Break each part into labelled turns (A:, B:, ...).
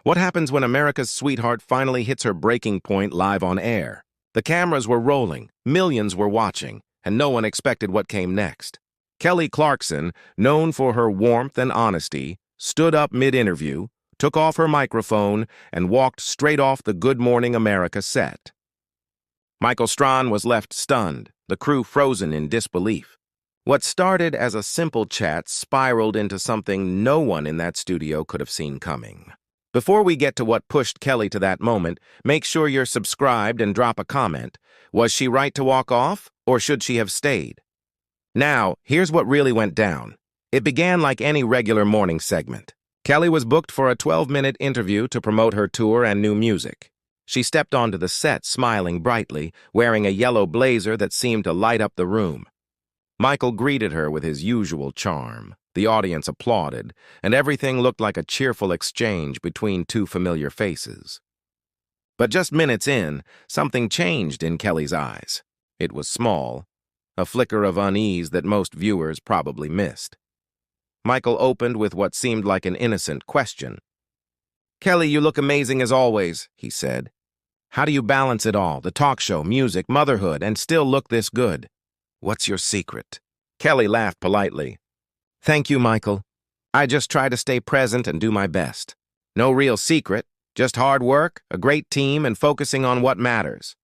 A: What happens when America's sweetheart finally hits her breaking point live on air? The cameras were rolling, millions were watching, and no one expected what came next. Kelly Clarkson, known for her warmth and honesty, stood up mid-interview, took off her microphone, and walked straight off the Good Morning America set. Michael Strahan was left stunned, the crew frozen in disbelief. What started as a simple chat spiraled into something no one in that studio could have seen coming. Before we get to what pushed Kelly to that moment, make sure you're subscribed and drop a comment. Was she right to walk off, or should she have stayed? Now, here's what really went down. It began like any regular morning segment. Kelly was booked for a 12-minute interview to promote her tour and new music. She stepped onto the set smiling brightly, wearing a yellow blazer that seemed to light up the room. Michael greeted her with his usual charm. The audience applauded, and everything looked like a cheerful exchange between two familiar faces. But just minutes in, something changed in Kelly's eyes. It was small, a flicker of unease that most viewers probably missed. Michael opened with what seemed like an innocent question. "Kelly, you look amazing as always," he said. "How do you balance it all, the talk show, music, motherhood, and still look this good? What's your secret?" Kelly laughed politely. "Thank you, Michael. I just try to stay present and do my best. No real secret, just hard work, a great team, and focusing on what matters."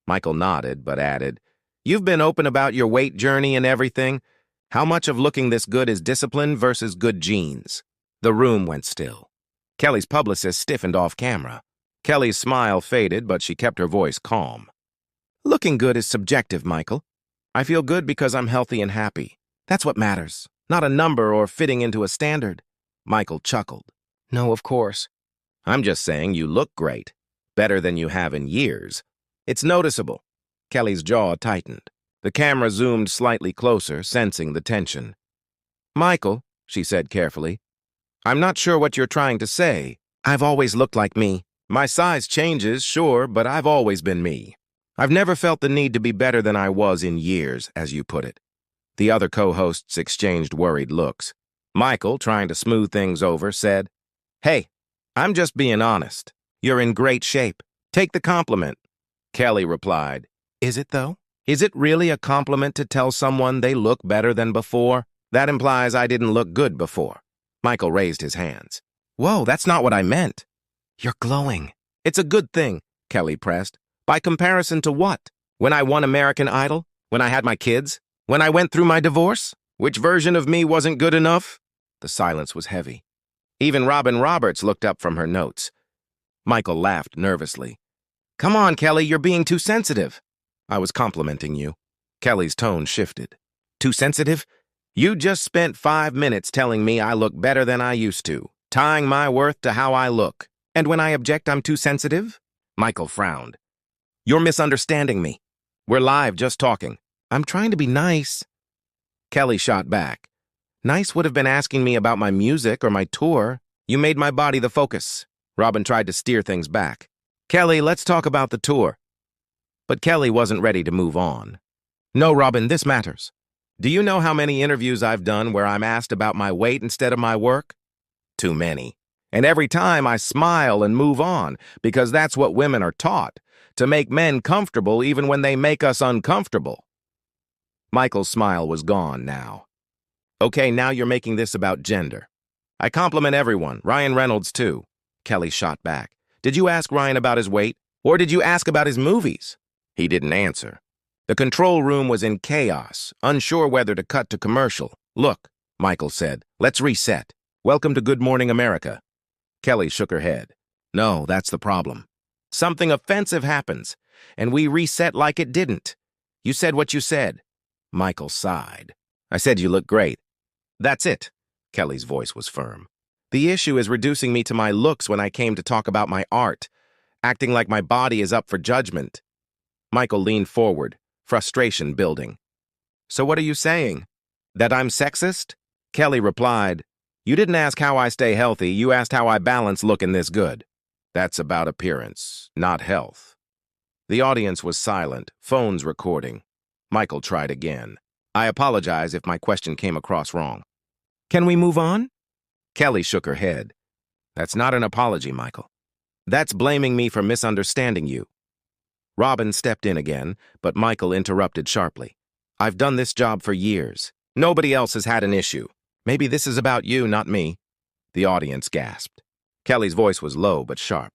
A: Michael nodded, but added, "You've been open about your weight journey and everything. How much of looking this good is discipline versus good genes?" The room went still. Kelly's publicist stiffened off camera. Kelly's smile faded, but she kept her voice calm. "Looking good is subjective, Michael. I feel good because I'm healthy and happy. That's what matters. Not a number or fitting into a standard." Michael chuckled. "No, of course. I'm just saying you look great. Better than you have in years. It's noticeable." Kelly's jaw tightened. The camera zoomed slightly closer, sensing the tension. "Michael," she said carefully, "I'm not sure what you're trying to say. I've always looked like me. My size changes, sure, but I've always been me. I've never felt the need to be better than I was in years, as you put it." The other co-hosts exchanged worried looks. Michael, trying to smooth things over, said, "Hey, I'm just being honest. You're in great shape. Take the compliment." Kelly replied, "Is it, though? Is it really a compliment to tell someone they look better than before? That implies I didn't look good before." Michael raised his hands. "Whoa, that's not what I meant." "You're glowing." "It's a good thing," Kelly pressed. "By comparison to what? When I won American Idol? When I had my kids? When I went through my divorce? Which version of me wasn't good enough?" The silence was heavy. Even Robin Roberts looked up from her notes. Michael laughed nervously. "Come on, Kelly, you're being too sensitive." "I was complimenting you." Kelly's tone shifted. "Too sensitive? You just spent 5 minutes telling me I look better than I used to, tying my worth to how I look. And when I object, I'm too sensitive?" Michael frowned. "You're misunderstanding me. We're live, just talking. I'm trying to be nice." Kelly shot back. "Nice would have been asking me about my music or my tour. You made my body the focus." Robin tried to steer things back. "Kelly, let's talk about the tour." But Kelly wasn't ready to move on. "No, Robin, this matters. Do you know how many interviews I've done where I'm asked about my weight instead of my work? Too many. And every time I smile and move on, because that's what women are taught, to make men comfortable even when they make us uncomfortable." Michael's smile was gone now. "Okay, now you're making this about gender. I compliment everyone, Ryan Reynolds too." Kelly shot back. "Did you ask Ryan about his weight? Or did you ask about his movies?" He didn't answer. The control room was in chaos, unsure whether to cut to commercial. "Look," Michael said, "let's reset. Welcome to Good Morning America." Kelly shook her head. "No, that's the problem. Something offensive happens, and we reset like it didn't. You said what you said." Michael sighed. "I said you look great." "That's it." Kelly's voice was firm. "The issue is reducing me to my looks when I came to talk about my art, acting like my body is up for judgment." Michael leaned forward, frustration building. "So what are you saying? That I'm sexist?" Kelly replied, "You didn't ask how I stay healthy, you asked how I balance looking this good. That's about appearance, not health." The audience was silent, phones recording. Michael tried again. "I apologize if my question came across wrong. Can we move on?" Kelly shook her head. That's not an apology, Michael. That's blaming me for misunderstanding you. Robin stepped in again, but Michael interrupted sharply. I've done this job for years. Nobody else has had an issue. Maybe this is about you, not me. The audience gasped. Kelly's voice was low but sharp.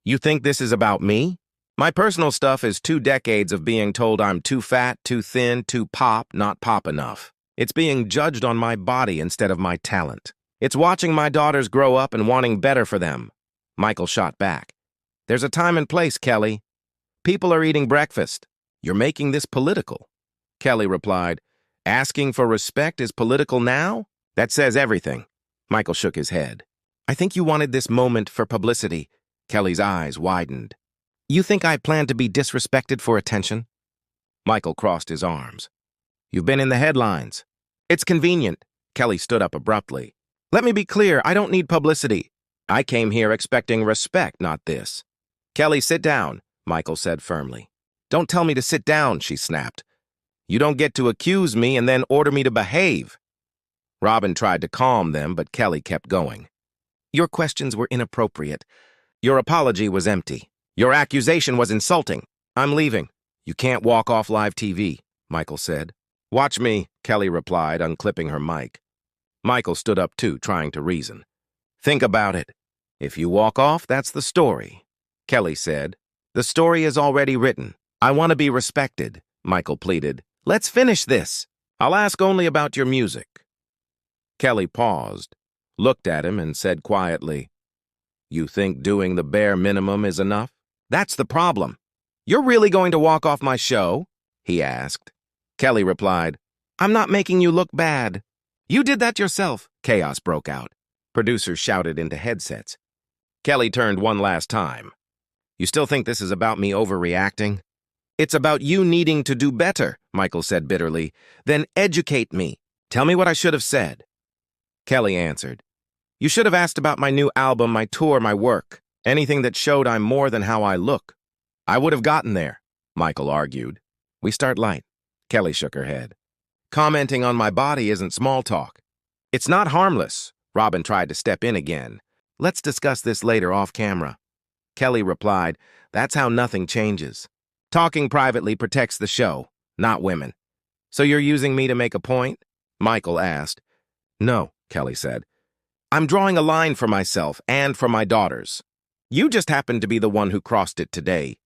A: You think this is about me? My personal stuff is 2 decades of being told I'm too fat, too thin, too pop, not pop enough. It's being judged on my body instead of my talent. It's watching my daughters grow up and wanting better for them. Michael shot back. There's a time and place, Kelly. People are eating breakfast. You're making this political. Kelly replied, asking for respect is political now? That says everything. Michael shook his head. I think you wanted this moment for publicity. Kelly's eyes widened. You think I plan to be disrespected for attention? Michael crossed his arms. You've been in the headlines. It's convenient. Kelly stood up abruptly. Let me be clear, I don't need publicity. I came here expecting respect, not this. Kelly, sit down, Michael said firmly. Don't tell me to sit down, she snapped. You don't get to accuse me and then order me to behave. Robin tried to calm them, but Kelly kept going. Your questions were inappropriate. Your apology was empty. Your accusation was insulting. I'm leaving. You can't walk off live TV, Michael said. Watch me, Kelly replied, unclipping her mic. Michael stood up too, trying to reason. Think about it. If you walk off, that's the story. Kelly said. The story is already written. I want to be respected, Michael pleaded. Let's finish this. I'll ask only about your music. Kelly paused, looked at him, and said quietly, You think doing the bare minimum is enough? That's the problem. You're really going to walk off my show? He asked. Kelly replied, I'm not making you look bad. You did that yourself. Chaos broke out. Producers shouted into headsets. Kelly turned one last time. You still think this is about me overreacting? It's about you needing to do better, Michael said bitterly. Then educate me. Tell me what I should have said. Kelly answered. You should have asked about my new album, my tour, my work. Anything that showed I'm more than how I look. I would have gotten there, Michael argued. We start light. Kelly shook her head. Commenting on my body isn't small talk. It's not harmless. Robin tried to step in again. Let's discuss this later off camera. Kelly replied, That's how nothing changes. Talking privately protects the show, not women. So you're using me to make a point? Michael asked. No, Kelly said. I'm drawing a line for myself and for my daughters. You just happened to be the one who crossed it today.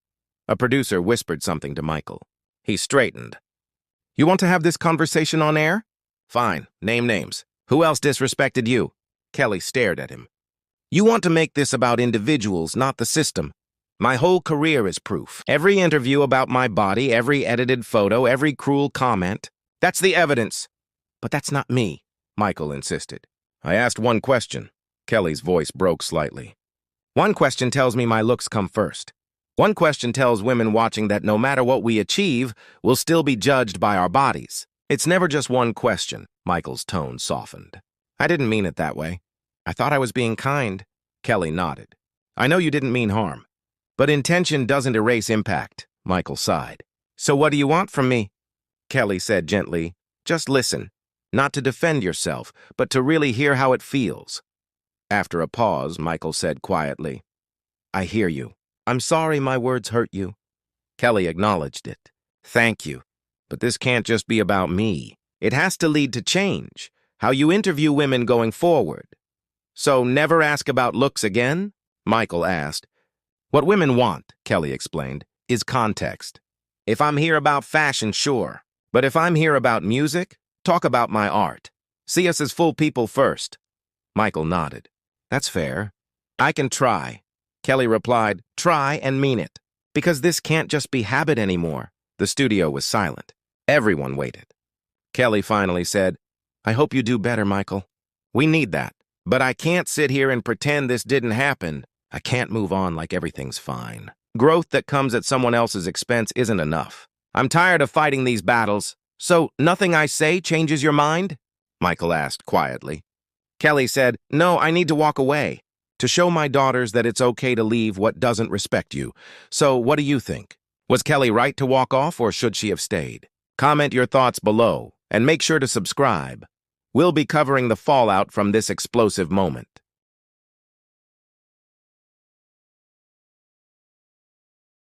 A: A producer whispered something to Michael. He straightened. You want to have this conversation on air? Fine, name names. Who else disrespected you? Kelly stared at him. You want to make this about individuals, not the system. My whole career is proof. Every interview about my body, every edited photo, every cruel comment. That's the evidence. But that's not me, Michael insisted. I asked one question. Kelly's voice broke slightly. One question tells me my looks come first. One question tells women watching that no matter what we achieve, we'll still be judged by our bodies. It's never just one question. Michael's tone softened. I didn't mean it that way. I thought I was being kind. Kelly nodded. I know you didn't mean harm. But intention doesn't erase impact, Michael sighed. So what do you want from me? Kelly said gently, just listen. Not to defend yourself, but to really hear how it feels. After a pause, Michael said quietly, I hear you. I'm sorry my words hurt you. Kelly acknowledged it. Thank you. But this can't just be about me. It has to lead to change, how you interview women going forward. So never ask about looks again? Michael asked. What women want, Kelly explained, is context. If I'm here about fashion, sure. But if I'm here about music, talk about my art. See us as full people first. Michael nodded. That's fair. I can try. Kelly replied, try and mean it. Because this can't just be habit anymore. The studio was silent. Everyone waited. Kelly finally said, I hope you do better, Michael. We need that. But I can't sit here and pretend this didn't happen. I can't move on like everything's fine. Growth that comes at someone else's expense isn't enough. I'm tired of fighting these battles. So nothing I say changes your mind? Michael asked quietly. Kelly said, no, I need to walk away. To show my daughters that it's okay to leave what doesn't respect you. So what do you think? Was Kelly right to walk off, or should she have stayed? Comment your thoughts below, and make sure to subscribe. We'll be covering the fallout from this explosive moment.